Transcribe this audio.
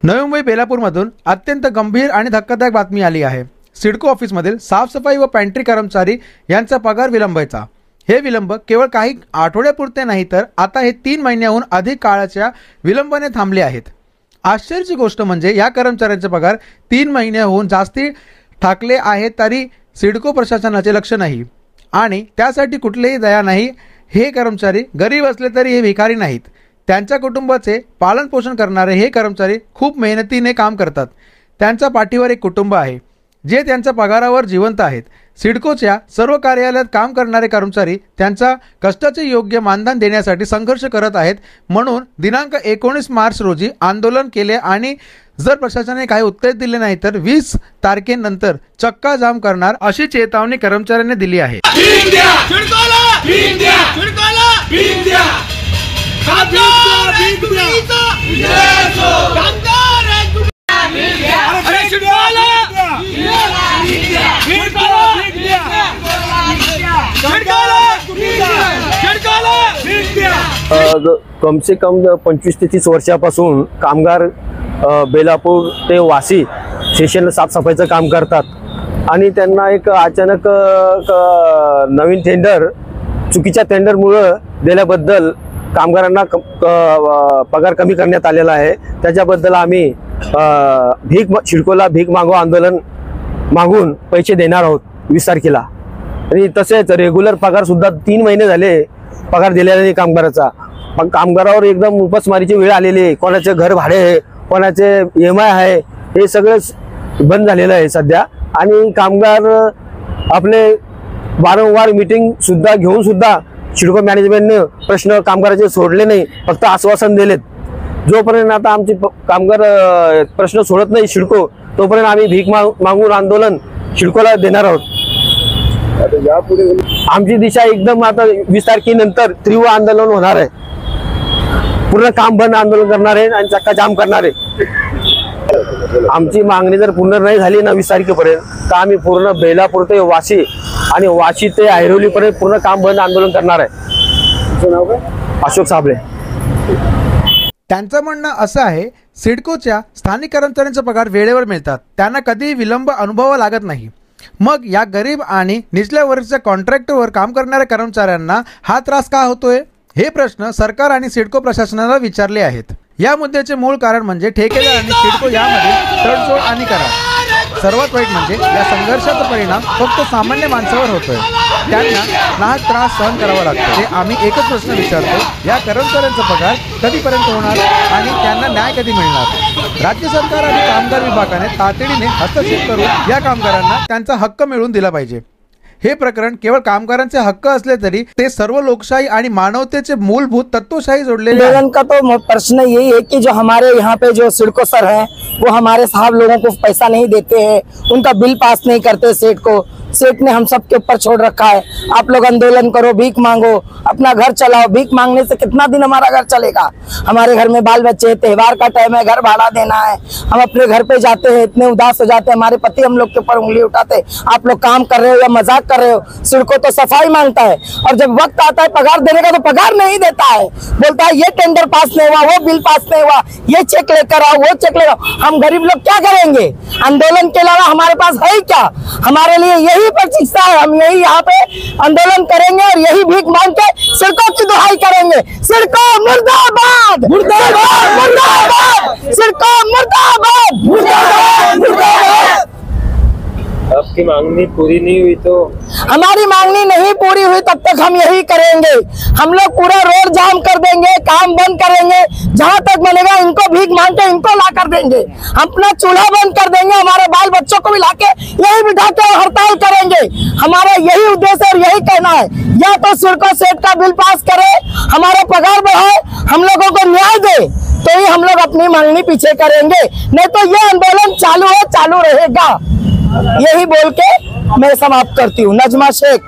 नवी मुंबई बेलापूरमधून अत्यंत गंभीर आणि धक्कादायक बातमी आली आहे। सिडको ऑफिसमधील साफसफाई व पॅन्ट्री कर्मचारी यांचा पगार विलंबाचा। हे विलंब केवळ काही आठवड्यापुरते नाही तर आता हे 3 महिन्याहून अधिक काळाच्या विलंबाने थांबले आहेत। आश्चर्याची गोष्ट म्हणजे या कर्मचाऱ्यांचे पगार 3 महिन्याहून जास्ती ठाकले आहेत तरी सिडको प्रशासनाचे लक्ष नाही आणि त्यासाठी कुठलीही दया नाही। हे कर्मचारी गरीब असले तरी हे भिकारी नाहीत। त्यांच्या कुटुंबाचे पालन पोषण करणारे हे कर्मचारी खूप मेहनतीने काम करतात। त्यांच्या पाठीवर एक कुटुंब आहे जे त्यांच्या पगारावर जिवंत आहेत। सिडकोच्या सर्व कार्यालयात काम करणारे कर्मचारी त्यांच्या कष्टाचे योग्य मानधन देण्यासाठी संघर्ष करत आहेत। म्हणून दिनांक 19 मार्च रोजी आंदोलन केले आणि जर प्रशासनाने काही उत्तर दिले नाही तर 20 तारखेनंतर चक्का जाम करणार अशी चेतावणी कर्मचाऱ्यांनी दिली आहे। कम से कम 25 ते 30 वर्षापासून कामगार बेलापूर ते वाशी स्टेशनला साफसफाईचं काम करतात आणि त्यांना एक अचानक नवीन टेंडर चुकीच्या टेंडरमुळे दिल्याबद्दल कामगारांना पगार कमी करण्यात आलेला आहे। त्याच्याबद्दल आम्ही सिडकोला भीक मागो आंदोलन मागून पैसे देणार आहोत 20 तारखेला आणि तसेच रेग्युलर पगार सुद्धा 3 महिने झाले पगार दिलेला नाही कामगाराचा। पण कामगारावर एकदम उपासमारीची वेळ आलेली आहे। कोणाचे घर भाडे आहे, कोणाचे EMI आहे, हे सगळं बंद झालेलं आहे सध्या आणि कामगार आपले वारंवार मीटिंग सुद्धा घेऊन सुद्धा सिडको मॅनेजमेंटने प्रश्न कामगाराचे सोडले नाही, फक्त आश्वासन दिलेत। जोपर्यंत आता आमचे कामगार प्रश्न सोडत नाही सिडको तोपर्यंत आम्ही भीक मागून आंदोलन सिडकोला देणार आहोत। आमची दिशा एकदम आता 20 तारखेनंतर तीव्र आंदोलन होणार आहे। पूर्ण काम बंद आंदोलन करणार आहे आणि चक्का जाम करणार आहे। आमची मागणी जर पूर्ण नाही झाली ना 20 तारखेपर्यंत तर आम्ही पूर्ण बेलापूर ते वाशी आणि वाशी ते ऐरोलीपर्यंत पूर्ण काम बंद आंदोलन करणार आहे। अशोक साबळे। त्यांचं म्हणणं असं आहे, सिडकोच्या स्थानिक कर्मचाऱ्यांचा पगार वेळेवर मिळतात, त्यांना कधीही विलंब अनुभवावा लागत नाही। मग या गरीब आणि निचल्या वर्गाच्या कॉन्ट्रॅक्टवर काम करणाऱ्या कर्मचाऱ्यांना हा त्रास का होतोय? हे प्रश्न सरकार आणि सिडको प्रशासनाला विचारले आहेत। या मुद्द्याचे मूळ कारण म्हणजे ठेकेदार आणि सिडको यामध्ये तडजोड आणि करार। सर्वात वाईट म्हणजे या संघर्षाचा परिणाम फक्त सामान्य माणसावर होतोय, त्यांना नाहक त्रास सहन करावा लागतो। ते आम्ही एकच प्रश्न विचारतो, या कर्मचाऱ्यांचा पगार कधीपर्यंत होणार आणि त्यांना न्याय कधी मिळणार? राज्य सरकार आणि कामगार विभागाने तातडीने हस्तक्षेप करून या कामगारांना त्यांचा हक्क मिळवून दिला पाहिजे। हे प्रकरण केवळ कामगारांचे हक्क असले तरी ते सर्व लोकशाही आणि मानवतेचे मूलभूत तत्वशाही जोडलेले हैं। का तो प्रश्न यही है कि जो हमारे यहाँ पे जो सिडको सर हैं वो हमारे साहब लोगों को पैसा नहीं देते हैं, उनका बिल पास नहीं करते। सेठ ने हम सब के ऊपर छोड़ रखा है, आप लोग आंदोलन करो, भीख मांगो, अपना घर चलाओ। भीख मांगने से कितना दिन हमारा घर चलेगा? हमारे घर में बाल बच्चे, त्योहार का टाइम है, घर भाड़ा देना है। हम अपने घर पे जाते हैं, इतने उदास हो जाते हैं, हमारे पति हम लोग के ऊपर उंगली उठाते हैं, आप लोग काम कर रहे हो या मजाक कर रहे हो। सिडको तो सफाई मांगता है और जब वक्त आता है पगार देने का तो पगार नहीं देता है, बोलता है ये टेंडर पास नहीं हुआ, वो बिल पास नहीं हुआ, ये चेक लेकर आओ, वो चेक लेकर आओ। हम गरीब लोग क्या करेंगे? आंदोलन के अलावा हमारे पास है क्या? हमारे लिए यही प्रतीक्षा है, हम यही यहाँ पे आंदोलन करेंगे और यही भीख मांग के सिडको की दुहाई करेंगे। सिडको मुर्दाबाद, मुर्दाबाद, मुर्दाबाद, सिडको मुर्दाबाद, मुर्दाबाद, मुर्दाबाद। आपकी मांगनी पूरी नहीं हुई तो हमारी मांगनी नहीं पूरी हुई तब तक हम यही करेंगे। हम लोग पूरा रोड जाम कर देंगे, काम बंद करेंगे, जहाँ तक मिलेगा इनको भीख मांग के इनको ला कर देंगे। अपना चूल्हा बंद कर देंगे, हमारे बाल बच्चों को भी ला के यही बिठा के हड़ताल करेंगे। हमारा यही उद्देश्य और यही कहना है, या तो सिडको सेठ का बिल पास करे, हमारा पगार बढ़ाए, हम लोगों को न्याय दे, तो ही हम लोग अपनी मांगनी पीछे करेंगे, नहीं तो ये आंदोलन चालू है, चालू रहेगा। यही बोल के मैं समाप्त करती हूँ। नजमा शेख।